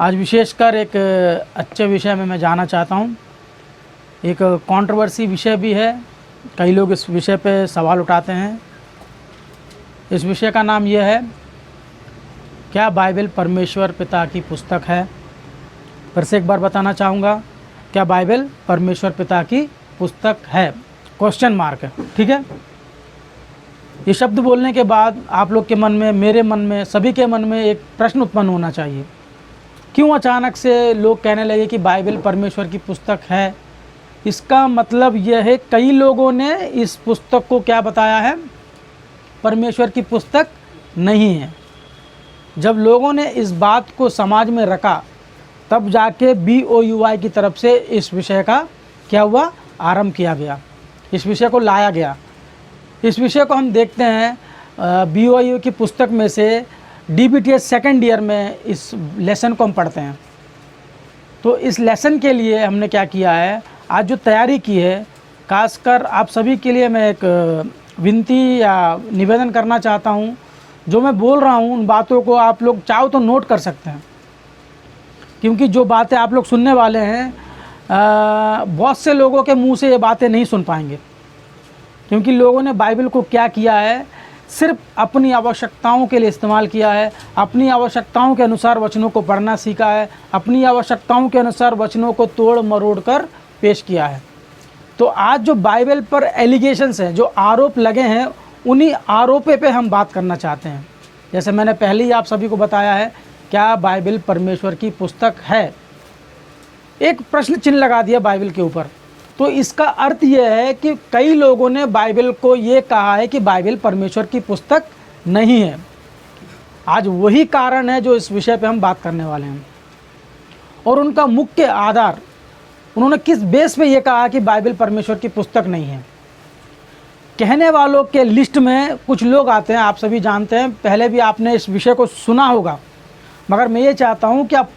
आज विशेषकर एक अच्छे विषय में मैं जाना चाहता हूँ। एक कंट्रोवर्सी विषय भी है, कई लोग इस विषय पे सवाल उठाते हैं। इस विषय का नाम यह है, क्या बाइबल परमेश्वर पिता की पुस्तक है। फिर से एक बार बताना चाहूँगा, क्या बाइबल परमेश्वर पिता की पुस्तक है, क्वेश्चन मार्क है। ठीक है, ये शब्द बोलने के बाद आप लोग के मन में, मेरे मन में, सभी के मन में एक प्रश्न उत्पन्न होना चाहिए, क्यों अचानक से लोग कहने लगे कि बाइबल परमेश्वर की पुस्तक है। इसका मतलब यह है, कई लोगों ने इस पुस्तक को क्या बताया है, परमेश्वर की पुस्तक नहीं है। जब लोगों ने इस बात को समाज में रखा, तब जाके BOUI की तरफ से इस विषय का क्या हुआ, आरंभ किया गया, इस विषय को लाया गया। इस विषय को हम देखते हैं BOUI की पुस्तक में से DBTS सेकेंड ईयर में इस लेसन को हम पढ़ते हैं। तो इस लेसन के लिए हमने क्या किया है, आज जो तैयारी की है, खासकर आप सभी के लिए मैं एक विनती या निवेदन करना चाहता हूँ। जो मैं बोल रहा हूँ उन बातों को आप लोग चाहो तो नोट कर सकते हैं, क्योंकि जो बातें आप लोग सुनने वाले हैं, बहुत से लोगों के मुंह से ये बातें नहीं सुन पाएंगे, क्योंकि लोगों ने बाइबल को क्या किया है, सिर्फ अपनी आवश्यकताओं के लिए इस्तेमाल किया है। अपनी आवश्यकताओं के अनुसार वचनों को पढ़ना सीखा है, अपनी आवश्यकताओं के अनुसार वचनों को तोड़ मरोड़ कर पेश किया है। तो आज जो बाइबल पर एलिगेशंस हैं, जो आरोप लगे हैं, उन्हीं आरोपों पे हम बात करना चाहते हैं। जैसे मैंने पहले ही आप सभी को बताया है, क्या बाइबल परमेश्वर की पुस्तक है, एक प्रश्न चिन्ह लगा दिया बाइबल के ऊपर। तो इसका अर्थ यह है कि कई लोगों ने बाइबल को ये कहा है कि बाइबल परमेश्वर की पुस्तक नहीं है। आज वही कारण है जो इस विषय पे हम बात करने वाले हैं। और उनका मुख्य आधार, उन्होंने किस बेस पे ये कहा कि बाइबल परमेश्वर की पुस्तक नहीं है। कहने वालों के लिस्ट में कुछ लोग आते हैं, आप सभी जानते हैं, पहले भी आपने इस विषय को सुना होगा, मगर मैं ये चाहता हूँ कि आप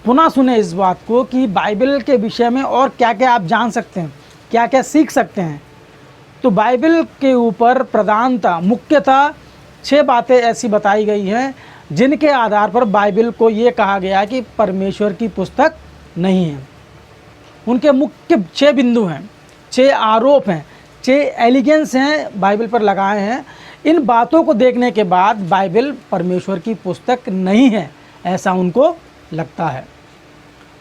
पुनः सुने इस बात को कि बाइबल के विषय में और क्या क्या आप जान सकते हैं, क्या क्या सीख सकते हैं। तो बाइबल के ऊपर प्रधानता, मुख्यतः 6 बातें ऐसी बताई गई हैं जिनके आधार पर बाइबल को ये कहा गया कि परमेश्वर की पुस्तक नहीं है। उनके मुख्य 6 बिंदु हैं, 6 आरोप हैं, 6 एलिगेंस हैं बाइबल पर लगाए हैं। इन बातों को देखने के बाद बाइबल परमेश्वर की पुस्तक नहीं है, ऐसा उनको लगता है।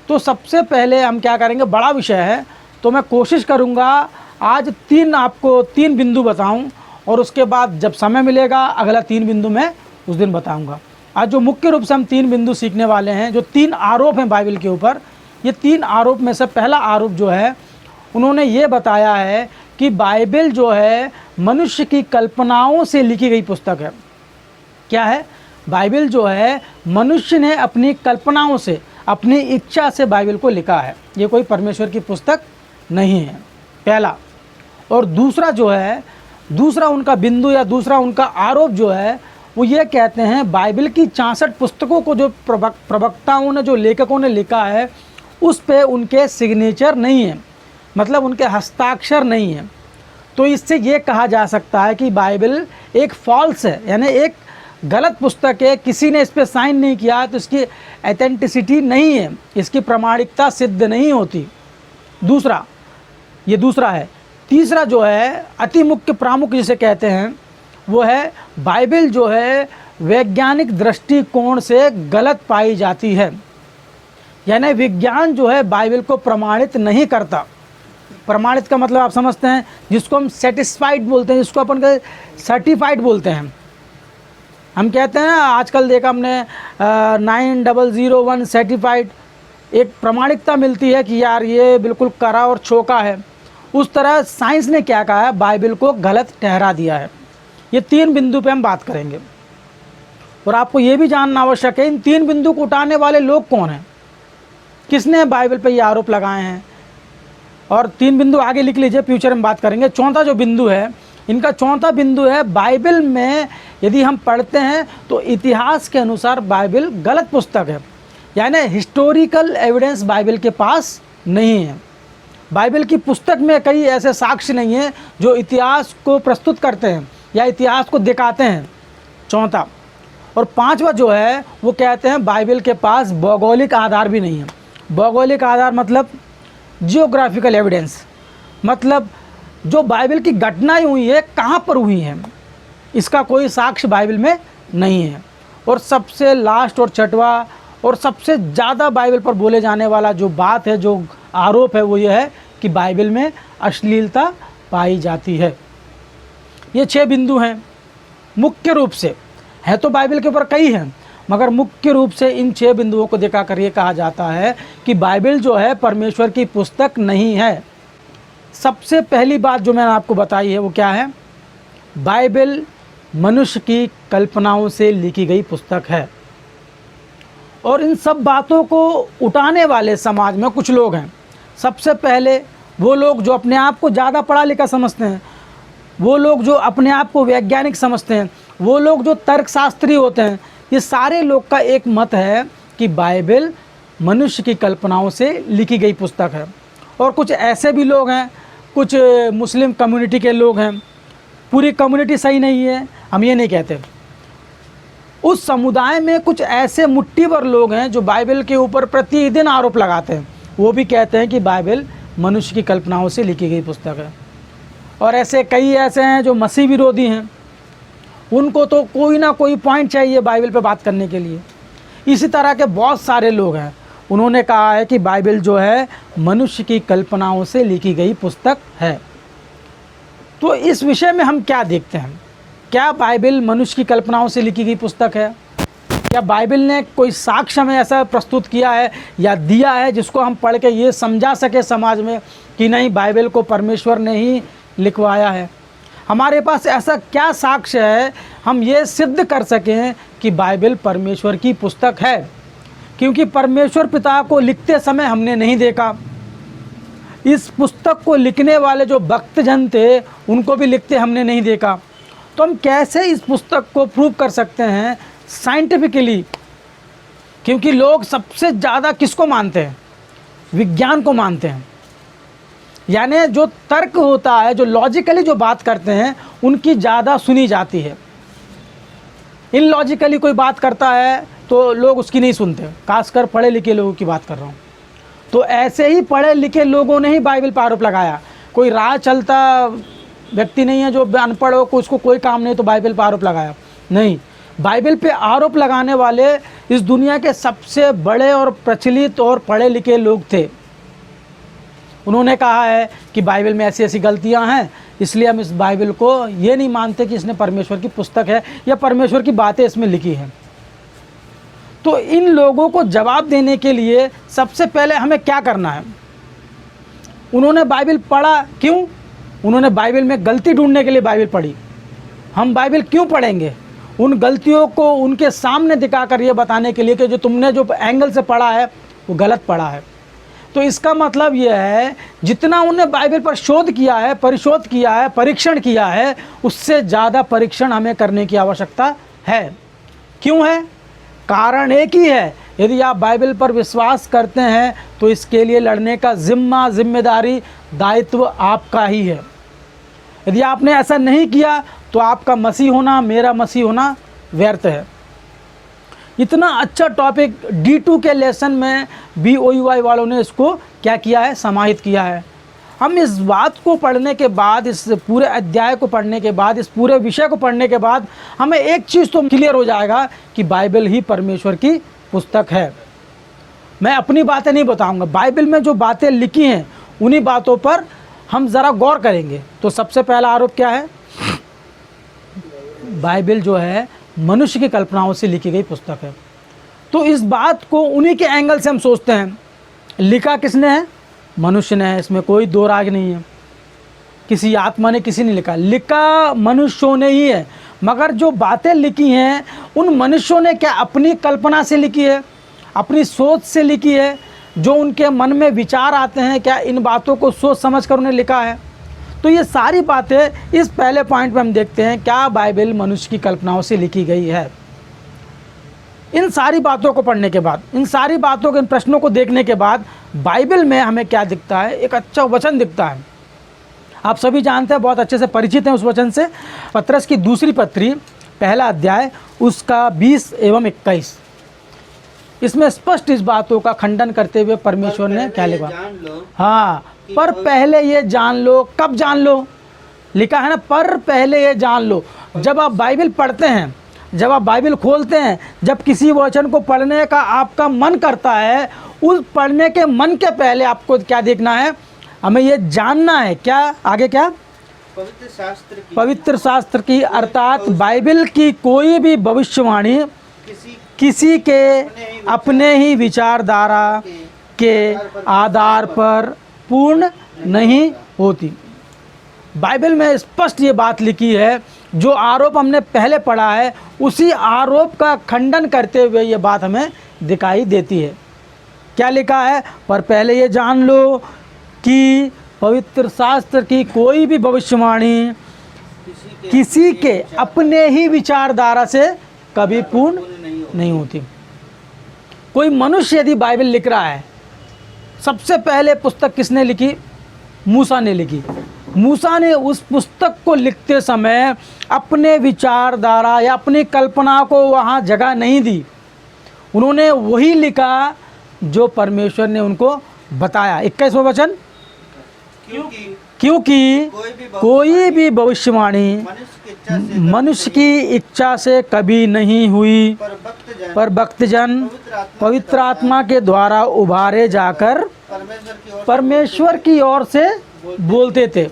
तो सबसे पहले हम क्या करेंगे, बड़ा विषय है, तो मैं कोशिश करूंगा आज आपको 3 बिंदु बताऊं, और उसके बाद जब समय मिलेगा अगला 3 बिंदु मैं उस दिन बताऊंगा। आज जो मुख्य रूप से हम 3 बिंदु सीखने वाले हैं, जो 3 आरोप हैं बाइबल के ऊपर, ये 3 आरोप में से पहला आरोप जो है, उन्होंने ये बताया है कि बाइबल जो है मनुष्य की कल्पनाओं से लिखी गई पुस्तक है। क्या है, बाइबल जो है मनुष्य ने अपनी कल्पनाओं से, अपनी इच्छा से बाइबल को लिखा है, ये कोई परमेश्वर की पुस्तक नहीं है, पहला। और दूसरा जो है, दूसरा उनका बिंदु या दूसरा उनका आरोप जो है, वो ये कहते हैं बाइबल की 64 पुस्तकों को जो प्रवक्ताओं ने, जो लेखकों ने लिखा है, उस पे उनके सिग्नेचर नहीं है, मतलब उनके हस्ताक्षर नहीं है। तो इससे ये कहा जा सकता है कि बाइबल एक फॉल्स है, यानी एक गलत पुस्तक है, किसी ने इस पर साइन नहीं किया, तो इसकी ऑथेंटिसिटी नहीं है, इसकी प्रामाणिकता सिद्ध नहीं होती। दूसरा, ये दूसरा है। तीसरा जो है, अति मुख्य प्रामुख्य जिसे कहते हैं, वो है बाइबल जो है वैज्ञानिक दृष्टिकोण से गलत पाई जाती है, यानी विज्ञान जो है बाइबल को प्रमाणित नहीं करता। प्रमाणित का मतलब आप समझते हैं, जिसको हम सेटिस्फाइड बोलते हैं, जिसको अपन सर्टिफाइड बोलते हैं। हम कहते हैं ना, आजकल देखा हमने 9001 सर्टिफाइड, एक प्रमाणिकता मिलती है कि यार ये बिल्कुल करा और छोका है। उस तरह साइंस ने क्या कहा है, बाइबल को गलत ठहरा दिया है। ये 3 बिंदु पे हम बात करेंगे, और आपको ये भी जानना आवश्यक है, इन 3 बिंदु को उठाने वाले लोग कौन हैं, किसने बाइबल पे ये आरोप लगाए हैं। और 3 बिंदु आगे लिख लीजिए, फ्यूचर में बात करेंगे। चौथा जो बिंदु है, इनका चौथा बिंदु है, बाइबल में यदि हम पढ़ते हैं तो इतिहास के अनुसार बाइबल गलत पुस्तक है, यानी हिस्टोरिकल एविडेंस बाइबल के पास नहीं है। बाइबल की पुस्तक में कई ऐसे साक्ष्य नहीं है जो इतिहास को प्रस्तुत करते हैं या इतिहास को दिखाते हैं। चौथा, और पांचवा जो है वो कहते हैं बाइबल के पास भौगोलिक आधार भी नहीं है। भौगोलिक आधार मतलब जियोग्राफिकल एविडेंस, मतलब जो बाइबल की घटनाएं हुई है कहाँ पर हुई हैं, इसका कोई साक्ष्य बाइबल में नहीं है। और सबसे लास्ट और छठवा और सबसे ज़्यादा बाइबल पर बोले जाने वाला जो बात है, जो आरोप है, वो ये है कि बाइबल में अश्लीलता पाई जाती है। ये 6 बिंदु हैं मुख्य रूप से, है तो बाइबल के ऊपर कई हैं, मगर मुख्य रूप से इन 6 बिंदुओं को दिखा कर ये कहा जाता है कि बाइबल जो है परमेश्वर की पुस्तक नहीं है। सबसे पहली बात जो मैंने आपको बताई है वो क्या है? बाइबल मनुष्य की कल्पनाओं से लिखी गई पुस्तक है। और इन सब बातों को उठाने वाले समाज में कुछ लोग हैं। सबसे पहले वो लोग जो अपने आप को ज़्यादा पढ़ा लिखा समझते हैं, वो लोग जो अपने आप को वैज्ञानिक समझते हैं, वो लोग जो तर्कशास्त्री होते हैं, ये सारे लोग का एक मत है कि बाइबल मनुष्य की कल्पनाओं से लिखी गई पुस्तक है। और कुछ ऐसे भी लोग हैं, कुछ मुस्लिम कम्युनिटी के लोग हैं, पूरी कम्युनिटी सही नहीं है हम ये नहीं कहते, उस समुदाय में कुछ ऐसे मुट्ठी भर लोग हैं जो बाइबल के ऊपर प्रतिदिन आरोप लगाते हैं। वो भी कहते हैं कि बाइबल मनुष्य की कल्पनाओं से लिखी गई पुस्तक है। और ऐसे कई ऐसे हैं जो मसीह विरोधी हैं, उनको तो कोई ना कोई पॉइंट चाहिए बाइबल पे बात करने के लिए। इसी तरह के बहुत सारे लोग हैं, उन्होंने कहा है कि बाइबल जो है मनुष्य की कल्पनाओं से लिखी गई पुस्तक है। तो इस विषय में हम क्या देखते हैं? क्या बाइबल मनुष्य की कल्पनाओं से लिखी गई पुस्तक है? क्या बाइबल ने कोई साक्ष्य हमें ऐसा प्रस्तुत किया है या दिया है जिसको हम पढ़ के ये समझा सके समाज में कि नहीं, बाइबल को परमेश्वर ने ही लिखवाया है? हमारे पास ऐसा क्या साक्ष्य है हम ये सिद्ध कर सकें कि बाइबल परमेश्वर की पुस्तक है? क्योंकि परमेश्वर पिता को लिखते समय हमने नहीं देखा, इस पुस्तक को लिखने वाले जो भक्तजन थे उनको भी लिखते हमने नहीं देखा। तो हम कैसे इस पुस्तक को प्रूव कर सकते हैं साइंटिफिकली? क्योंकि लोग सबसे ज़्यादा किसको मानते हैं? विज्ञान को मानते हैं। यानी जो तर्क होता है, जो लॉजिकली जो बात करते हैं, उनकी ज़्यादा सुनी जाती है। इलॉजिकली कोई बात करता है तो लोग उसकी नहीं सुनते, खासकर पढ़े लिखे लोगों की बात कर रहा हूँ। तो ऐसे ही पढ़े लिखे लोगों ने ही बाइबल पर आरोप लगाया। कोई राह चलता व्यक्ति नहीं है जो अनपढ़ हो, उसको कोई काम नहीं तो बाइबल पर आरोप लगाया नहीं। बाइबल पे आरोप लगाने वाले इस दुनिया के सबसे बड़े और प्रचलित और पढ़े लिखे लोग थे। उन्होंने कहा है कि बाइबल में ऐसी ऐसी गलतियां हैं, इसलिए हम इस बाइबल को ये नहीं मानते कि इसने परमेश्वर की पुस्तक है या परमेश्वर की बातें इसमें लिखी हैं। तो इन लोगों को जवाब देने के लिए सबसे पहले हमें क्या करना है? उन्होंने बाइबल पढ़ा क्यों? उन्होंने बाइबल में गलती ढूंढने के लिए बाइबल पढ़ी। हम बाइबल क्यों पढ़ेंगे? उन गलतियों को उनके सामने दिखाकर ये बताने के लिए कि जो तुमने जो एंगल से पढ़ा है वो गलत पढ़ा है। तो इसका मतलब ये है जितना उन्हें बाइबल पर शोध किया है, परिशोध किया है, परीक्षण किया है, उससे ज़्यादा परीक्षण हमें करने की आवश्यकता है। क्यों है? कारण एक ही है, यदि आप बाइबल पर विश्वास करते हैं तो इसके लिए लड़ने का जिम्मेदारी, दायित्व आपका ही है। यदि आपने ऐसा नहीं किया तो आपका मसीह होना, मेरा मसीह होना व्यर्थ है। इतना अच्छा टॉपिक D2 के लेसन में BOUI वालों ने इसको क्या किया है? समाहित किया है। हम इस बात को पढ़ने के बाद, इस पूरे अध्याय को पढ़ने के बाद, इस पूरे विषय को पढ़ने के बाद हमें एक चीज़ तो क्लियर हो जाएगा कि बाइबल ही परमेश्वर की पुस्तक है। मैं अपनी बातें नहीं बताऊंगा, बाइबल में जो बातें लिखी हैं उन्हीं बातों पर हम ज़रा गौर करेंगे। तो सबसे पहला आरोप क्या है? बाइबल जो है मनुष्य की कल्पनाओं से लिखी गई पुस्तक है। तो इस बात को उन्हीं के एंगल से हम सोचते हैं। लिखा किसने है? मनुष्य ने है, इसमें कोई दो राग नहीं है। किसी आत्मा ने किसी ने लिखा मनुष्यों ने ही है। मगर जो बातें लिखी हैं उन मनुष्यों ने क्या अपनी कल्पना से लिखी है, अपनी सोच से लिखी है? जो उनके मन में विचार आते हैं, क्या इन बातों को सोच समझ कर उन्हें लिखा है? तो ये सारी बातें इस पहले पॉइंट पे हम देखते हैं, क्या बाइबल मनुष्य की कल्पनाओं से लिखी गई है? इन सारी बातों को पढ़ने के बाद, इन सारी बातों के, इन प्रश्नों को देखने के बाद बाइबल में हमें क्या दिखता है? एक अच्छा वचन दिखता है। आप सभी जानते हैं, बहुत अच्छे से परिचित हैं उस वचन से। पतरस की दूसरी पत्री पहला अध्याय उसका 20 एवं 21। इसमें स्पष्ट इस बातों का खंडन करते हुए परमेश्वर ने क्या लिखा? हाँ, पर पहले ये जान लो। कब जान लो? लिखा है ना, पर पहले ये जान लो। जब आप बाइबल पढ़ते हैं, जब आप बाइबल खोलते हैं, जब किसी वचन को पढ़ने का आपका मन करता है, उस पढ़ने के मन के पहले आपको क्या देखना है? हमें ये जानना है क्या? आगे क्या? पवित्र शास्त्र की अर्थात बाइबल की कोई भी भविष्यवाणी किसी के अपने ही विचारधारा के आधार पर पूर्ण नहीं होती। बाइबल में स्पष्ट ये बात लिखी है, जो आरोप हमने पहले पढ़ा है उसी आरोप का खंडन करते हुए ये बात हमें दिखाई देती है। क्या लिखा है? पर पहले ये जान लो कि पवित्र शास्त्र की कोई भी भविष्यवाणी किसी के अपने ही विचारधारा से कभी पूर्ण नहीं होती। कोई मनुष्य यदि बाइबल लिख रहा है, सबसे पहले पुस्तक किसने लिखी? मूसा ने लिखी। मूसा ने उस पुस्तक को लिखते समय अपने विचारधारा या अपनी कल्पना को वहाँ जगह नहीं दी। उन्होंने वही लिखा जो परमेश्वर ने उनको बताया। 21वां वचन, क्योंकि कोई भी भविष्यवाणी मनुष्य की इच्छा से कभी नहीं हुई, पर भक्तजन पवित्र आत्मा के द्वारा उभारे जाकर परमेश्वर की ओर से बोलते थे।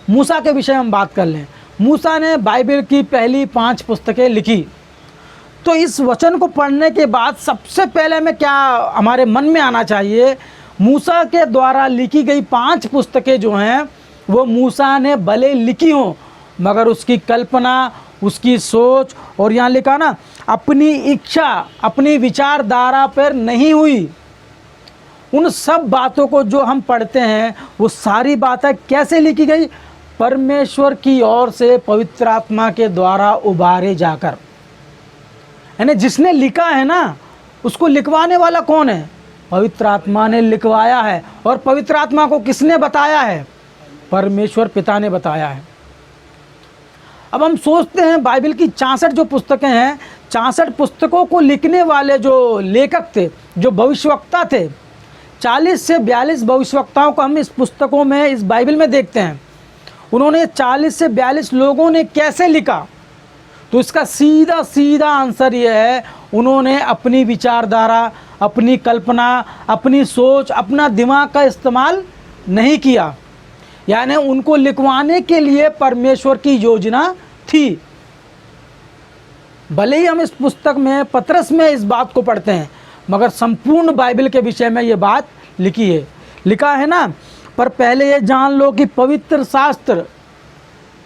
मूसा के विषय हम बात कर लें। मूसा ने बाइबल की पहली 5 पुस्तकें लिखी। तो इस वचन को पढ़ने के बाद सबसे पहले में क्या हमारे मन में आना चाहिए? मूसा के द्वारा लिखी गई 5 पुस्तकें जो हैं वो मूसा ने भले लिखी हों, मगर उसकी कल्पना, उसकी सोच, और यहाँ लिखा ना, अपनी इच्छा, अपनी विचारधारा पर नहीं हुई। उन सब बातों को जो हम पढ़ते हैं वो सारी बातें कैसे लिखी गई? परमेश्वर की ओर से पवित्र आत्मा के द्वारा उभारे जाकर। यानी जिसने लिखा है ना, उसको लिखवाने वाला कौन है? पवित्र आत्मा ने लिखवाया है। और पवित्र आत्मा को किसने बताया है? परमेश्वर पिता ने बताया है। अब हम सोचते हैं बाइबल की 64 जो पुस्तकें हैं, 64 पुस्तकों को लिखने वाले जो लेखक थे, जो भविष्यवक्ता थे, 40 से 42 भविष्यवक्ताओं को हम इस पुस्तकों में, इस बाइबल में देखते हैं। उन्होंने 40 से 42 लोगों ने कैसे लिखा? तो इसका सीधा सीधा आंसर यह है, उन्होंने अपनी विचारधारा, अपनी कल्पना, अपनी सोच, अपना दिमाग का इस्तेमाल नहीं किया। यानी उनको लिखवाने के लिए परमेश्वर की योजना थी। भले ही हम इस पुस्तक में, पतरस में इस बात को पढ़ते हैं, मगर संपूर्ण बाइबल के विषय में ये बात लिखी है। लिखा है ना, पर पहले ये जान लो कि पवित्र शास्त्र,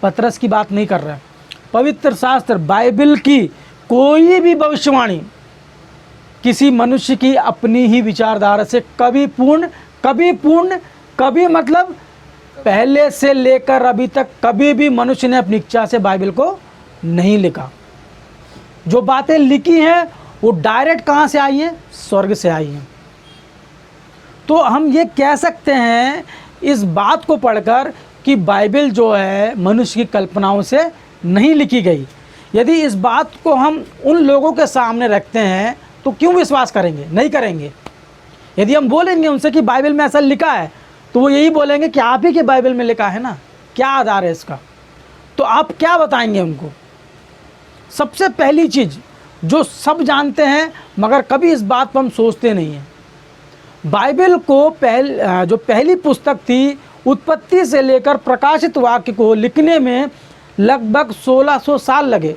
पतरस की बात नहीं कर रहा है, पवित्र शास्त्र बाइबल की कोई भी भविष्यवाणी किसी मनुष्य की अपनी ही विचारधारा से कभी मतलब पहले से लेकर अभी तक कभी भी मनुष्य ने अपनी इच्छा से बाइबल को नहीं लिखा। जो बातें लिखी हैं वो डायरेक्ट कहाँ से आई हैं? स्वर्ग से आई हैं। तो हम ये कह सकते हैं इस बात को पढ़कर कि बाइबल जो है मनुष्य की कल्पनाओं से नहीं लिखी गई। यदि इस बात को हम उन लोगों के सामने रखते हैं तो क्यों विश्वास करेंगे? नहीं करेंगे। यदि हम बोलेंगे उनसे कि बाइबल में ऐसा लिखा है, तो वो यही बोलेंगे कि आप ही के बाइबल में लिखा है ना, क्या आधार है इसका? तो आप क्या बताएंगे उनको? सबसे पहली चीज़ जो सब जानते हैं मगर कभी इस बात पर हम सोचते नहीं हैं, बाइबल को जो पहली पुस्तक थी, उत्पत्ति से लेकर प्रकाशित वाक्य को लिखने में लगभग 1600 साल लगे।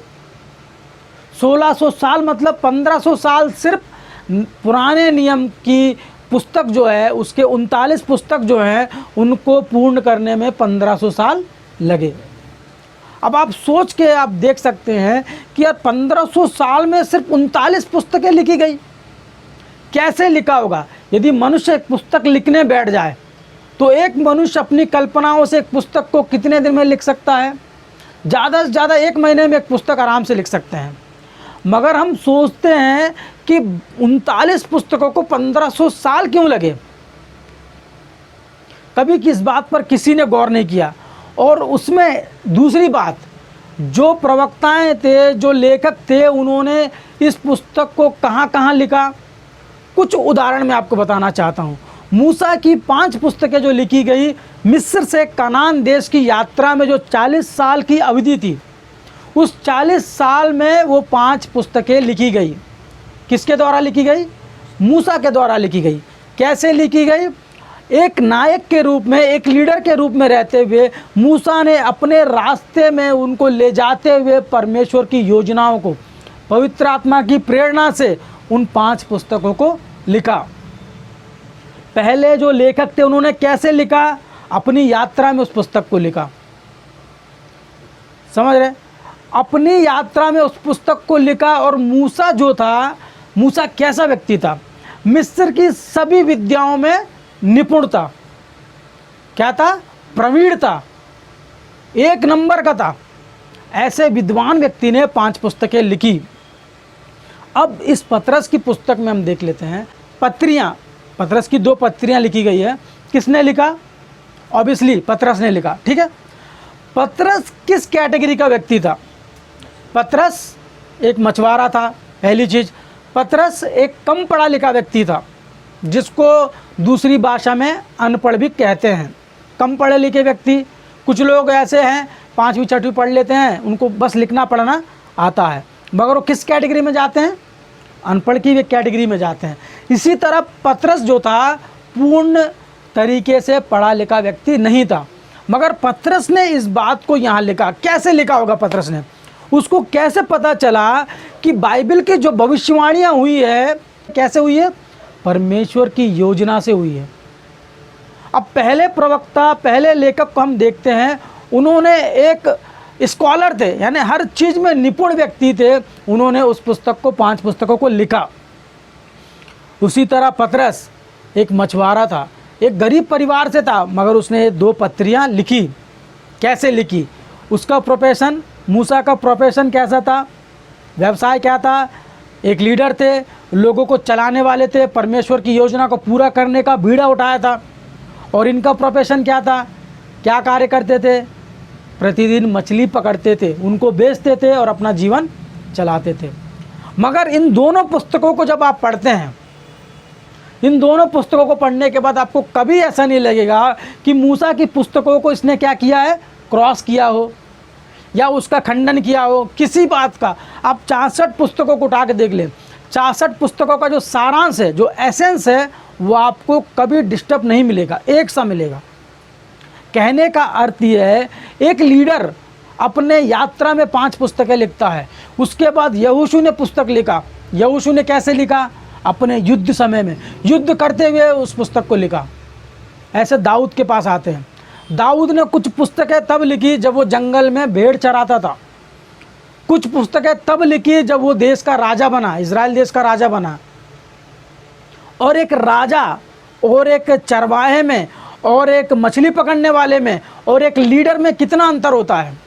1600 साल मतलब 1500 साल सिर्फ पुराने नियम की पुस्तक जो है, उसके 39 पुस्तक जो हैं उनको पूर्ण करने में 1500 साल लगे। अब आप सोच के आप देख सकते हैं कि यार 1500 साल में सिर्फ 39 पुस्तकें लिखी गई। कैसे लिखा होगा? यदि मनुष्य एक पुस्तक लिखने बैठ जाए तो एक मनुष्य अपनी कल्पनाओं से एक पुस्तक को कितने दिन में लिख सकता है? ज़्यादा से ज़्यादा 1 महीने में एक पुस्तक आराम से लिख सकते हैं। मगर हम सोचते हैं कि 39 पुस्तकों को 1500 साल क्यों लगे? कभी किस बात पर किसी ने गौर नहीं किया। और उसमें दूसरी बात, जो प्रवक्ताएं थे, जो लेखक थे, उन्होंने इस पुस्तक को कहाँ कहाँ लिखा, कुछ उदाहरण मैं आपको बताना चाहता हूँ। मूसा की 5 पुस्तकें जो लिखी गई, मिस्र से कनान देश की यात्रा में जो 40 साल की अवधि थी, उस 40 साल में वो 5 पुस्तकें लिखी गई। किसके द्वारा लिखी गई? मूसा के द्वारा लिखी गई। कैसे लिखी गई? एक नायक के रूप में, एक लीडर के रूप में रहते हुए मूसा ने अपने रास्ते में उनको ले जाते हुए परमेश्वर की योजनाओं को पवित्र आत्मा की प्रेरणा से उन 5 पुस्तकों को लिखा। पहले जो लेखक थे उन्होंने कैसे लिखा? अपनी यात्रा में उस पुस्तक को लिखा। समझ रहे? अपनी यात्रा में उस पुस्तक को लिखा। और मूसा जो था, मूसा कैसा व्यक्ति था? मिस्र की सभी विद्याओं में निपुण था। क्या था? प्रवीण था, 1 नंबर का था। ऐसे विद्वान व्यक्ति ने 5 पुस्तकें लिखी। अब इस पतरस की पुस्तक में हम देख लेते हैं पत्रियां। पतरस की 2 पत्रियां लिखी गई है। किसने लिखा? ऑब्वियसली पतरस ने लिखा। ठीक है। पतरस किस कैटेगरी का व्यक्ति था? पतरस एक मछुआरा था। पहली चीज, पतरस एक कम पढ़ा लिखा व्यक्ति था, जिसको दूसरी भाषा में अनपढ़ भी कहते हैं। कम पढ़े लिखे व्यक्ति। कुछ लोग ऐसे हैं 5वीं 6वीं पढ़ लेते हैं, उनको बस लिखना पढ़ना आता है, मगर वो किस कैटेगरी में जाते हैं? अनपढ़ की वे कैटेगरी में जाते हैं। इसी तरह पतरस जो था, पूर्ण तरीके से पढ़ा लिखा व्यक्ति नहीं था, मगर पतरस ने इस बात को यहाँ लिखा। कैसे लिखा होगा पतरस ने? उसको कैसे पता चला कि बाइबल की जो भविष्यवाणियाँ हुई है, कैसे हुई है? परमेश्वर की योजना से हुई है। अब पहले प्रवक्ता, पहले लेखक को हम देखते हैं, उन्होंने एक स्कॉलर थे, यानी हर चीज़ में निपुण व्यक्ति थे। उन्होंने उस पुस्तक को, 5 पुस्तकों को लिखा। उसी तरह पतरस एक मछुआरा था, एक गरीब परिवार से था, मगर उसने 2 पत्रियां लिखी। कैसे लिखी? उसका प्रोफेशन, मूसा का प्रोफेशन कैसा था? व्यवसाय क्या था? एक लीडर थे, लोगों को चलाने वाले थे, परमेश्वर की योजना को पूरा करने का बीड़ा उठाया था। और इनका प्रोफेशन क्या था? क्या कार्य करते थे? प्रतिदिन मछली पकड़ते थे, उनको बेचते थे और अपना जीवन चलाते थे। मगर इन दोनों पुस्तकों को जब आप पढ़ते हैं, इन दोनों पुस्तकों को पढ़ने के बाद आपको कभी ऐसा नहीं लगेगा कि मूसा की पुस्तकों को इसने क्या किया है? क्रॉस किया हो या उसका खंडन किया हो किसी बात का। आप 64 पुस्तकों को उठा के देख लें, 64 पुस्तकों का जो सारांश है, जो एसेंस है, वो आपको कभी डिस्टर्ब नहीं मिलेगा, एक सा मिलेगा। कहने का अर्थ यह है, एक लीडर अपने यात्रा में 5 पुस्तकें लिखता है। उसके बाद यहोशू ने पुस्तक लिखा। यहोशू ने कैसे लिखा? अपने युद्ध समय में, युद्ध करते हुए उस पुस्तक को लिखा। ऐसे दाऊद के पास आते हैं। दाऊद ने कुछ पुस्तकें तब लिखी जब वो जंगल में भेड़ चराता था। कुछ पुस्तकें तब लिखी जब वो देश का राजा बना, इजराइल देश का राजा बना। और एक राजा और एक चरवाहे में और एक मछली पकड़ने वाले में और एक लीडर में कितना अंतर होता है।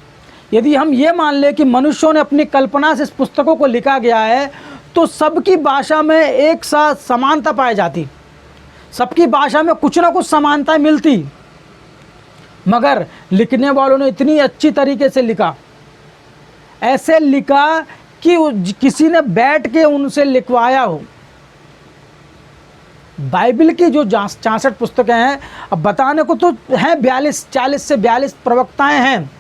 यदि हम ये मान लें कि मनुष्यों ने अपनी कल्पना से इस पुस्तकों को लिखा गया है, तो सबकी भाषा में एक साथ समानता पाई जाती, सबकी भाषा में कुछ ना कुछ समानता मिलती, मगर लिखने वालों ने इतनी अच्छी तरीके से लिखा, ऐसे लिखा कि किसी ने बैठ के उनसे लिखवाया हो। बाइबल की जो 64 पुस्तकें हैं, अब बताने को तो हैं 40 से 42 प्रवक्ताएं हैं,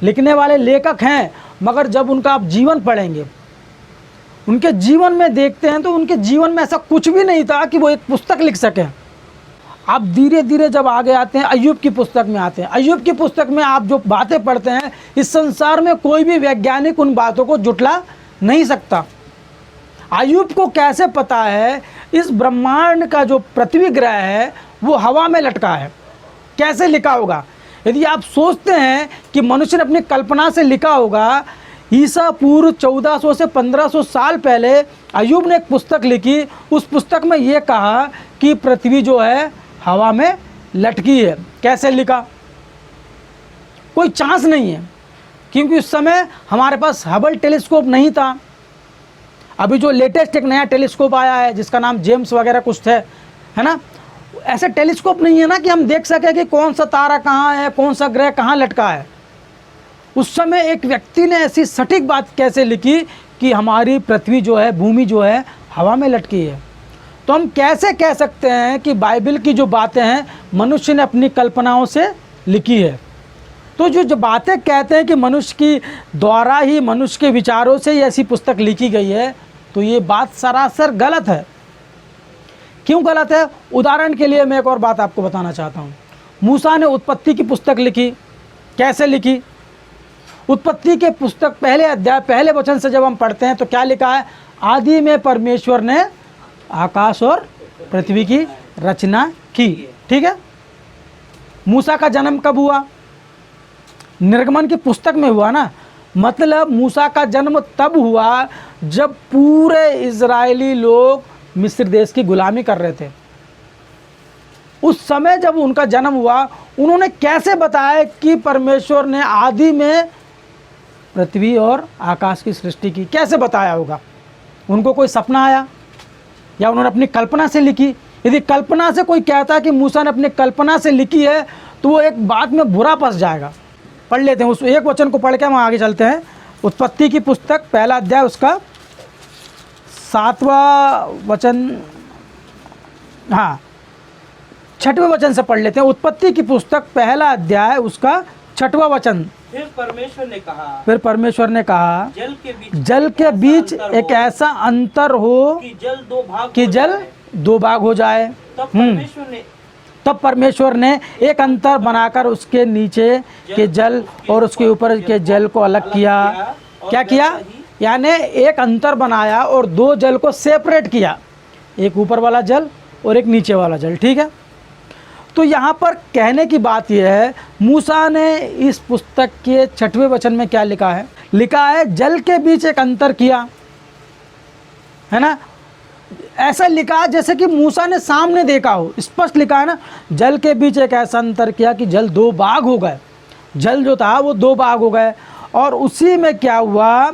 लिखने वाले लेखक हैं, मगर जब उनका आप जीवन पढ़ेंगे, उनके जीवन में देखते हैं, तो उनके जीवन में ऐसा कुछ भी नहीं था कि वो एक पुस्तक लिख सकें। आप धीरे धीरे जब आगे आते हैं, अय्यूब की पुस्तक में आते हैं। अय्यूब की पुस्तक में आप जो बातें पढ़ते हैं, इस संसार में कोई भी वैज्ञानिक उन बातों को जुटला नहीं सकता। अय्यूब को कैसे पता है इस ब्रह्मांड का जो पृथ्वी ग्रह है वो हवा में लटका है? कैसे लिखा होगा? यदि आप सोचते हैं कि मनुष्य ने अपनी कल्पना से लिखा होगा, ईसा पूर्व 1400 से 1500 साल पहले अय्यूब ने एक पुस्तक लिखी। उस पुस्तक में ये कहा कि पृथ्वी जो है हवा में लटकी है। कैसे लिखा? कोई चांस नहीं है, क्योंकि उस समय हमारे पास हबल टेलीस्कोप नहीं था। अभी जो लेटेस्ट एक नया टेलीस्कोप आया है जिसका नाम जेम्स वगैरह कुछ है ना, ऐसे टेलीस्कोप नहीं है ना कि हम देख सकें कि कौन सा तारा कहाँ है, कौन सा ग्रह कहाँ लटका है। उस समय एक व्यक्ति ने ऐसी सटीक बात कैसे लिखी कि हमारी पृथ्वी जो है, भूमि जो है, हवा में लटकी है। तो हम कैसे कह सकते हैं कि बाइबल की जो बातें हैं मनुष्य ने अपनी कल्पनाओं से लिखी है? तो जो बातें कहते हैं कि मनुष्य की द्वारा ही, मनुष्य के विचारों से ही ऐसी पुस्तक लिखी गई है, तो ये बात सरासर गलत है। क्यों गलत है? उदाहरण के लिए मैं एक और बात आपको बताना चाहता हूँ। मूसा ने उत्पत्ति की पुस्तक लिखी। कैसे लिखी? उत्पत्ति के पुस्तक पहले अध्याय पहले वचन से जब हम पढ़ते हैं तो क्या लिखा है? आदि में परमेश्वर ने आकाश और पृथ्वी की रचना की। ठीक है। मूसा का जन्म कब हुआ? निर्गमन की पुस्तक में हुआ ना। मतलब मूसा का जन्म तब हुआ जब पूरे इजरायली लोग मिस्र देश की गुलामी कर रहे थे। उस समय जब उनका जन्म हुआ, उन्होंने कैसे बताया कि परमेश्वर ने आदि में पृथ्वी और आकाश की सृष्टि की? कैसे बताया होगा? उनको कोई सपना आया या उन्होंने अपनी कल्पना से लिखी? यदि कल्पना से कोई कहता है कि मूसा ने अपनी कल्पना से लिखी है तो वो एक बात में बुरा फंस जाएगा। पढ़ लेते हैं उस एक वचन को, पढ़ के हम आगे चलते हैं। उत्पत्ति की पुस्तक पहला अध्याय उसका 7वां वचन, हाँ 6वें वचन से पढ़ लेते हैं। उत्पत्ति की पुस्तक पहला अध्याय उसका 6वां वचन। फिर परमेश्वर ने कहा जल के बीच एक ऐसा अंतर हो कि जल दो भाग हो जाए। तब परमेश्वर ने एक अंतर बनाकर उसके नीचे के जल और उसके ऊपर के जल को अलग किया। क्या किया? यानी एक अंतर बनाया और दो जल को सेपरेट किया, एक ऊपर वाला जल और एक नीचे वाला जल। ठीक है। तो यहाँ पर कहने की बात यह है, मूसा ने इस पुस्तक के 6वें वचन में क्या लिखा है? लिखा है जल के बीच एक अंतर किया, है ना। ऐसा लिखा जैसे कि मूसा ने सामने देखा हो, स्पष्ट लिखा है ना। जल के बीच एक ऐसा अंतर किया कि जल दो भाग हो गए। जल जो था वो दो भाग हो गए। और उसी में क्या हुआ?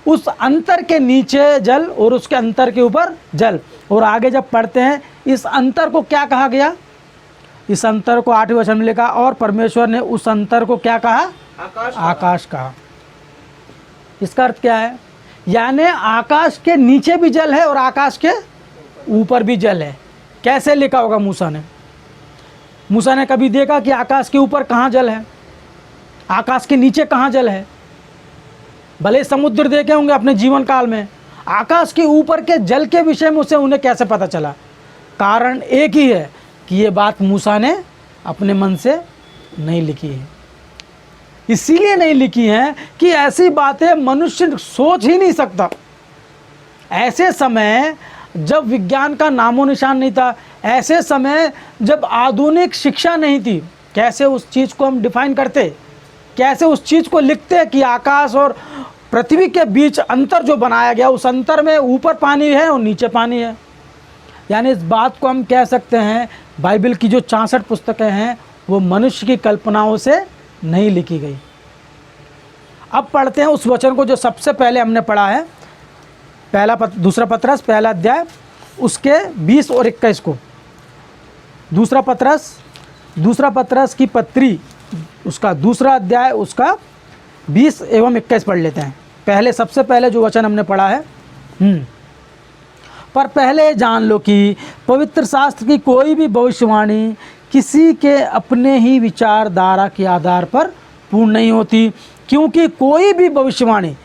उस अंतर के नीचे जल और उसके अंतर के ऊपर जल। और आगे जब पढ़ते हैं इस अंतर को क्या कहा गया? इस अंतर को 8वें वचन में लिखा, और परमेश्वर ने उस अंतर को क्या कहा? आकाश कहा। इसका अर्थ क्या है? यानी आकाश के नीचे भी जल है और आकाश के ऊपर भी जल है। कैसे लिखा होगा मूसा ने? मूसा ने कभी देखा कि आकाश के ऊपर कहाँ जल है, आकाश के नीचे कहाँ जल है? भले समुद्र देखे होंगे अपने जीवन काल में, आकाश के ऊपर के जल के विषय में उसे उन्हें कैसे पता चला? कारण एक ही है कि ये बात मूसा ने अपने मन से नहीं लिखी है। इसीलिए नहीं लिखी है कि ऐसी बातें मनुष्य सोच ही नहीं सकता। ऐसे समय जब विज्ञान का नामो निशान नहीं था, ऐसे समय जब आधुनिक शिक्षा नहीं थी, कैसे उस चीज़ को हम डिफाइन करते, कैसे उस चीज़ को लिखते कि आकाश और पृथ्वी के बीच अंतर जो बनाया गया, उस अंतर में ऊपर पानी है और नीचे पानी है। यानी इस बात को हम कह सकते हैं बाइबल की जो 64 पुस्तकें हैं वो मनुष्य की कल्पनाओं से नहीं लिखी गई। अब पढ़ते हैं उस वचन को जो सबसे पहले हमने पढ़ा है, दूसरा पत्रस पहला अध्याय उसके 20 और 21 को। दूसरा पत्रस की पत्री उसका दूसरा अध्याय उसका 20 एवं 21 पढ़ लेते हैं। पहले सबसे पहले जो वचन हमने पढ़ा है, पर पहले जान लो कि पवित्र शास्त्र की कोई भी भविष्यवाणी किसी के अपने ही विचारधारा के आधार पर पूर्ण नहीं होती, क्योंकि कोई भी भविष्यवाणी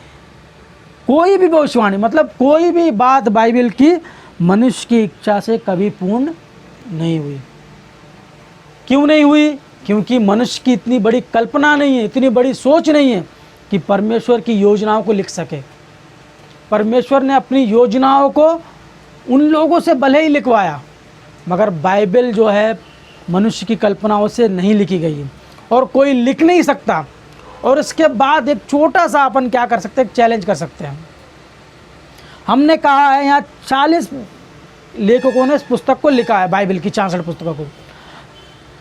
मतलब कोई भी बात बाइबल की मनुष्य की इच्छा से कभी पूर्ण नहीं हुई। क्यों नहीं हुई? क्योंकि मनुष्य की इतनी बड़ी कल्पना नहीं है, इतनी बड़ी सोच नहीं है कि परमेश्वर की योजनाओं को लिख सके। परमेश्वर ने अपनी योजनाओं को उन लोगों से भले ही लिखवाया, मगर बाइबल जो है मनुष्य की कल्पनाओं से नहीं लिखी गई है और कोई लिख नहीं सकता। और इसके बाद एक छोटा सा अपन क्या कर सकते हैं, चैलेंज कर सकते हैं। हमने कहा है यहाँ 40 लेखकों ने इस पुस्तक को लिखा है, बाइबल की 64 पुस्तकों को।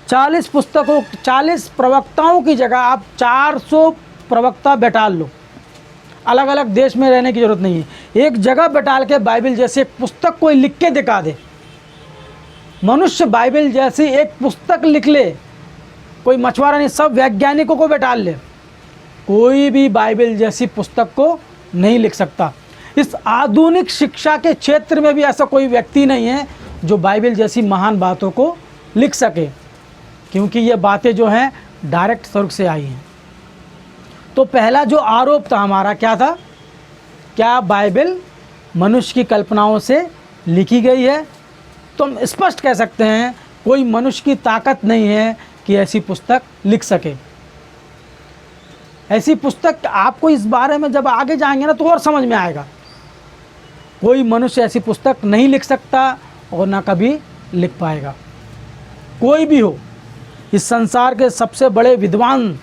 40 प्रवक्ताओं की जगह आप 400 प्रवक्ता बैठाल लो। अलग अलग देश में रहने की ज़रूरत नहीं है, एक जगह बैठाल के बाइबल जैसे एक पुस्तक कोई लिख के दिखा दे। मनुष्य बाइबल जैसी एक पुस्तक लिख ले, कोई मछुआरा नहीं, सब वैज्ञानिकों को बैठाल ले, कोई भी बाइबल जैसी पुस्तक को नहीं लिख सकता। इस आधुनिक शिक्षा के क्षेत्र में भी ऐसा कोई व्यक्ति नहीं है जो बाइबल जैसी महान बातों को लिख सके, क्योंकि ये बातें जो हैं डायरेक्ट स्वर्ग से आई हैं। तो पहला जो आरोप था हमारा क्या था? क्या बाइबल मनुष्य की कल्पनाओं से लिखी गई है? तो हम स्पष्ट कह सकते हैं कोई मनुष्य की ताकत नहीं है कि ऐसी पुस्तक लिख सके। ऐसी पुस्तक आपको इस बारे में जब आगे जाएंगे ना तो और समझ में आएगा। कोई मनुष्य ऐसी पुस्तक नहीं लिख सकता और ना कभी लिख पाएगा। कोई भी हो, इस संसार के सबसे बड़े विद्वान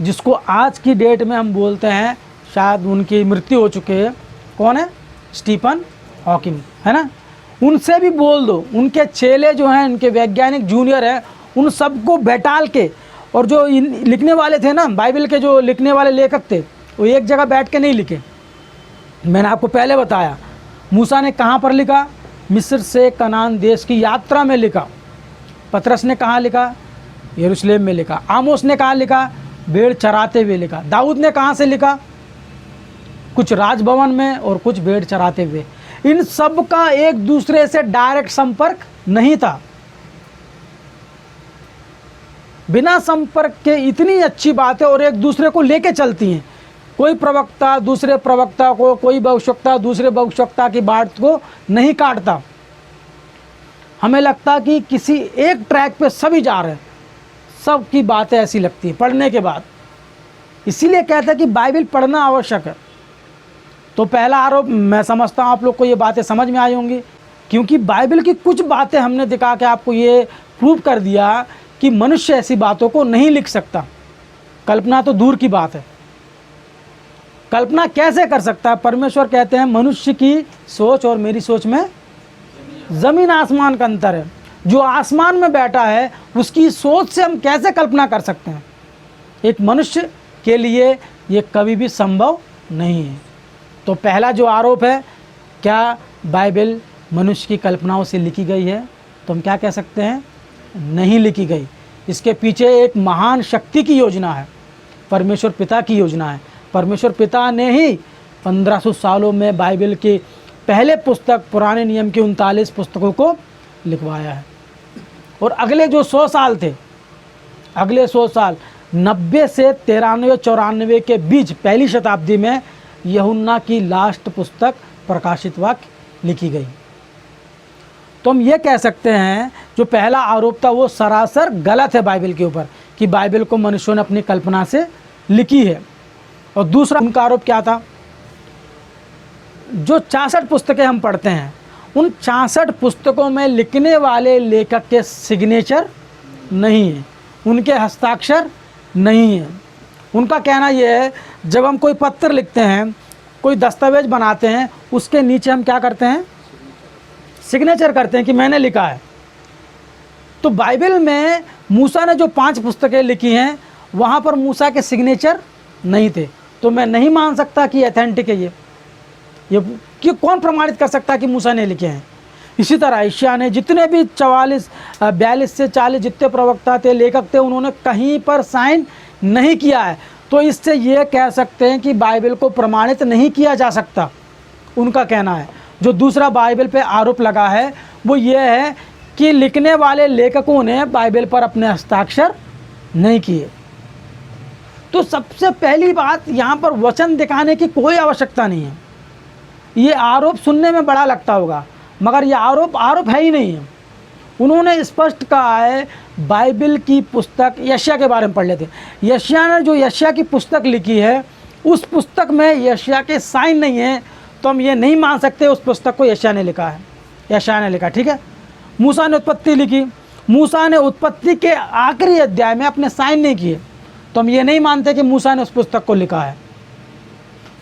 जिसको आज की डेट में हम बोलते हैं, शायद उनकी मृत्यु हो चुकी है, कौन है? स्टीफन हॉकिंग, है ना? उनसे भी बोल दो, उनके चेले जो हैं, उनके वैज्ञानिक जूनियर हैं, उन सबको बैठाल के, और जो लिखने वाले थे ना, बाइबल के जो लिखने वाले लेखक थे, वो एक जगह बैठ के नहीं लिखे। मैंने आपको पहले बताया मूसा ने कहाँ पर लिखा? मिस्र से कनान देश की यात्रा में लिखा। पतरस ने कहाँ लिखा? यरूशलेम में लिखा। आमोस ने कहाँ लिखा? भेड़ चराते हुए लिखा। दाऊद ने कहाँ से लिखा? कुछ राजभवन में और कुछ भेड़ चराते हुए। इन सब का एक दूसरे से डायरेक्ट संपर्क नहीं था। बिना संपर्क के इतनी अच्छी बातें और एक दूसरे को लेके चलती हैं। कोई प्रवक्ता दूसरे प्रवक्ता को, कोई भविष्यवक्ता दूसरे भविष्यवक्ता की बात को नहीं काटता। हमें लगता कि किसी एक ट्रैक पे सभी जा रहे हैं, सब की बातें ऐसी लगती हैं पढ़ने के बाद। इसीलिए कहते हैं कि बाइबल पढ़ना आवश्यक है। तो पहला आरोप, मैं समझता हूँ आप लोग को ये बातें समझ में आई होंगी, क्योंकि बाइबल की कुछ बातें हमने दिखा के आपको ये प्रूव कर दिया कि मनुष्य ऐसी बातों को नहीं लिख सकता। कल्पना तो दूर की बात है। कल्पना कैसे कर सकता है? परमेश्वर कहते हैं मनुष्य की सोच और मेरी सोच में ज़मीन आसमान का अंतर है। जो आसमान में बैठा है उसकी सोच से हम कैसे कल्पना कर सकते हैं? एक मनुष्य के लिए ये कभी भी संभव नहीं है। तो पहला जो आरोप है, क्या बाइबल मनुष्य की कल्पनाओं से लिखी गई है? तो हम क्या कह सकते हैं? नहीं लिखी गई। इसके पीछे एक महान शक्ति की योजना है, परमेश्वर पिता की योजना है। परमेश्वर पिता ने ही 1500 सालों में बाइबल की पहले पुस्तक पुराने नियम की 39 पुस्तकों को लिखवाया है। और अगले जो 100 साल थे, अगले 100 साल 90 से 93-94 के बीच पहली शताब्दी में यूहन्ना की लास्ट पुस्तक प्रकाशित वाक्य लिखी गई। तो हम ये कह सकते हैं जो पहला आरोप था वो सरासर गलत है बाइबल के ऊपर, कि बाइबल को मनुष्यों ने अपनी कल्पना से लिखी है। और दूसरा उनका आरोप क्या था? जो 66 पुस्तकें हम पढ़ते हैं, उन 66 पुस्तकों में लिखने वाले लेखक के सिग्नेचर नहीं है, उनके हस्ताक्षर नहीं है। उनका कहना यह है, जब हम कोई पत्र लिखते हैं, कोई दस्तावेज बनाते हैं, उसके नीचे हम क्या करते हैं? सिग्नेचर करते हैं कि मैंने लिखा है। तो बाइबल में मूसा ने जो 5 पुस्तकें लिखी हैं, वहाँ पर मूसा के सिग्नेचर नहीं थे। तो मैं नहीं मान सकता कि अथेंटिक है ये कि कौन प्रमाणित कर सकता कि मूसा ने लिखे हैं? इसी तरह यशायाह ने, जितने भी 42 से 40 जितने प्रवक्ता थे, लेखक थे, उन्होंने कहीं पर साइन नहीं किया है। तो इससे ये कह सकते हैं कि बाइबल को प्रमाणित नहीं किया जा सकता, उनका कहना है। जो दूसरा बाइबल पे आरोप लगा है वो ये है कि लिखने वाले लेखकों ने बाइबल पर अपने हस्ताक्षर नहीं किए। तो सबसे पहली बात, यहाँ पर वचन दिखाने की कोई आवश्यकता नहीं है। ये आरोप सुनने में बड़ा लगता होगा, मगर ये आरोप है ही नहीं है। उन्होंने स्पष्ट कहा है, बाइबल की पुस्तक यशायाह के बारे में पढ़ लेते हैं। यशायाह ने जो यशायाह की पुस्तक लिखी है, उस पुस्तक में यशायाह के साइन नहीं है, तो हम ये नहीं मान सकते उस पुस्तक को यशायाह ने लिखा है। यशायाह ने लिखा, ठीक है। मूसा ने उत्पत्ति लिखी, मूसा ने उत्पत्ति के आखिरी अध्याय में अपने साइन नहीं किए, तो हम ये नहीं मानते कि मूसा ने उस पुस्तक को लिखा है।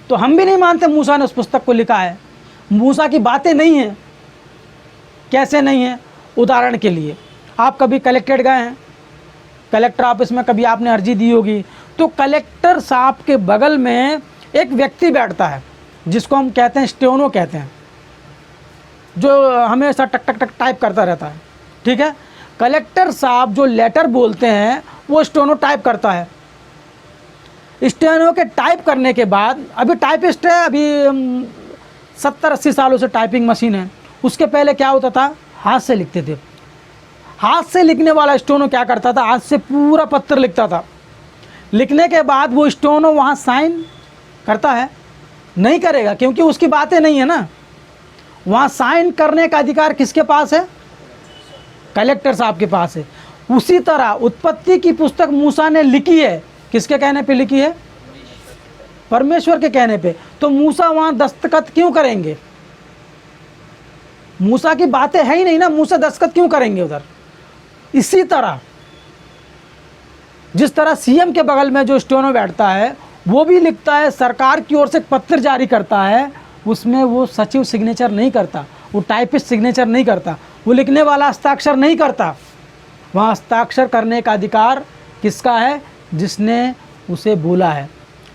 तो हम भी नहीं मानते मूसा ने उस पुस्तक को लिखा है। मूसा की बातें नहीं हैं। कैसे नहीं है? उदाहरण के लिए, आप कभी कलेक्ट्रेट गए हैं, कलेक्टर ऑफिस में कभी आपने अर्जी दी होगी, तो कलेक्टर साहब के बगल में एक व्यक्ति बैठता है जिसको हम कहते हैं स्टेनो कहते हैं, जो हमेशा टक टक टक टाइप करता रहता है, ठीक है। कलेक्टर साहब जो लेटर बोलते हैं वो स्टेनो टाइप करता है। स्टेनो के टाइप करने के बाद, अभी टाइपिस्ट है, अभी 70-80 सालों से टाइपिंग मशीन है। उसके पहले क्या होता था, हाथ से लिखते थे। हाथ से लिखने वाला स्टेनो क्या करता था, हाथ से पूरा पत्र लिखता था। लिखने के बाद वो स्टेनो वहाँ साइन करता है, नहीं करेगा, क्योंकि उसकी बातें नहीं है ना। वहाँ साइन करने का अधिकार किसके पास है, कलेक्टर साहब के पास है। उसी तरह उत्पत्ति की पुस्तक मूसा ने लिखी है, किसके कहने पे लिखी है, परमेश्वर के कहने पे। तो मूसा वहाँ दस्तखत क्यों करेंगे, मूसा की बातें है ही नहीं ना, मूसा दस्तखत क्यों करेंगे उधर। इसी तरह जिस तरह सीएम के बगल में जो स्टेनो बैठता है वो भी लिखता है, सरकार की ओर से पत्र जारी करता है, उसमें वो सचिव सिग्नेचर नहीं करता, वो टाइपिस्ट सिग्नेचर नहीं करता, वो लिखने वाला हस्ताक्षर नहीं करता। वहाँ हस्ताक्षर करने का अधिकार किसका है, जिसने उसे बोला है।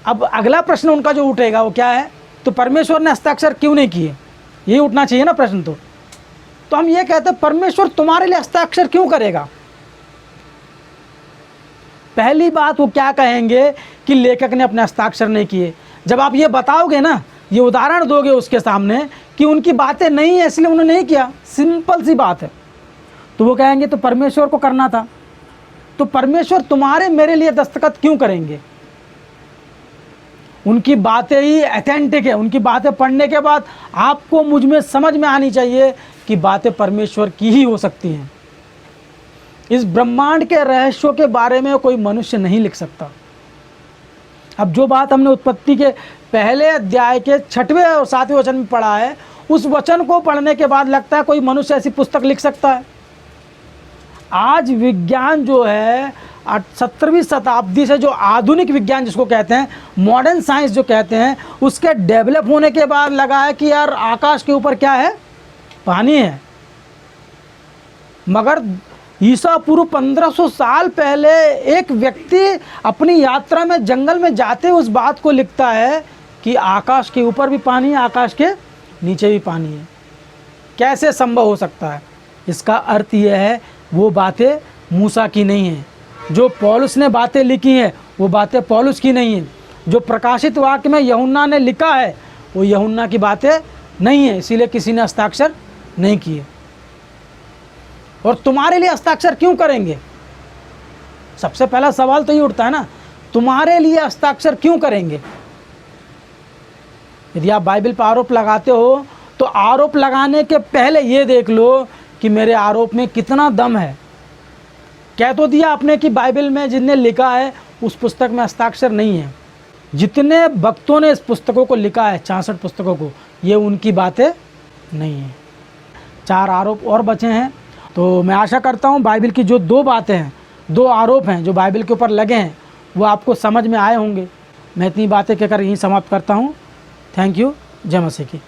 अब अगला प्रश्न उनका जो उठेगा वो क्या है, तो परमेश्वर ने हस्ताक्षर क्यों नहीं किए, ये उठना चाहिए ना प्रश्न। तो हम ये कहते हैं परमेश्वर तुम्हारे लिए हस्ताक्षर क्यों करेगा। पहली बात वो क्या कहेंगे कि लेखक ने अपने हस्ताक्षर नहीं किए। जब आप ये बताओगे ना, ये उदाहरण दोगे उसके सामने कि उनकी बातें नहीं है इसलिए उन्होंने नहीं किया, सिंपल सी बात है, तो वो कहेंगे तो परमेश्वर को करना था। तो परमेश्वर तुम्हारे मेरे लिए दस्तखत क्यों करेंगे। उनकी बातें ही ऑथेंटिक है। उनकी बातें पढ़ने के बाद आपको मुझ में समझ में आनी चाहिए कि बातें परमेश्वर की ही हो सकती हैं। इस ब्रह्मांड के रहस्यों के बारे में कोई मनुष्य नहीं लिख सकता। अब जो बात हमने उत्पत्ति के पहले अध्याय के 6वें और 7वें वचन में पढ़ा है, उस वचन को पढ़ने के बाद लगता है कोई मनुष्य ऐसी पुस्तक लिख सकता है। आज विज्ञान जो है 17वीं शताब्दी से, जो आधुनिक विज्ञान जिसको कहते हैं, मॉडर्न साइंस जो कहते हैं, उसके डेवलप होने के बाद लगा है कि यार आकाश के ऊपर क्या है, पानी है। मगर ईसा पूर्व 1500 साल पहले एक व्यक्ति अपनी यात्रा में जंगल में जाते उस बात को लिखता है कि आकाश के ऊपर भी पानी है, आकाश के नीचे भी पानी है। कैसे संभव हो सकता है। इसका अर्थ यह है वो बातें मूसा की नहीं हैं। जो पौलुस ने बातें लिखी हैं वो बातें पौलुस की नहीं हैं। जो प्रकाशित वाक्य में यूहन्ना ने लिखा है वो यूहन्ना की बातें नहीं है, इसीलिए किसी ने हस्ताक्षर नहीं किए। और तुम्हारे लिए हस्ताक्षर क्यों करेंगे। सबसे पहला सवाल तो ये उठता है ना, तुम्हारे लिए हस्ताक्षर क्यों करेंगे। यदि आप बाइबल पर आरोप लगाते हो तो आरोप लगाने के पहले ये देख लो कि मेरे आरोप में कितना दम है। कह तो दिया आपने कि बाइबल में जिनने लिखा है उस पुस्तक में हस्ताक्षर नहीं है। जितने भक्तों ने इस पुस्तकों को लिखा है, 66 पुस्तकों को, ये उनकी बातें नहीं है। 4 आरोप और बचे हैं। तो मैं आशा करता हूँ बाइबल की जो 2 बातें हैं, 2 आरोप हैं जो बाइबल के ऊपर लगे हैं, वो आपको समझ में आए होंगे। मैं इतनी बातें कहकर यहीं समाप्त करता हूँ। Thank you. जय मसीह की।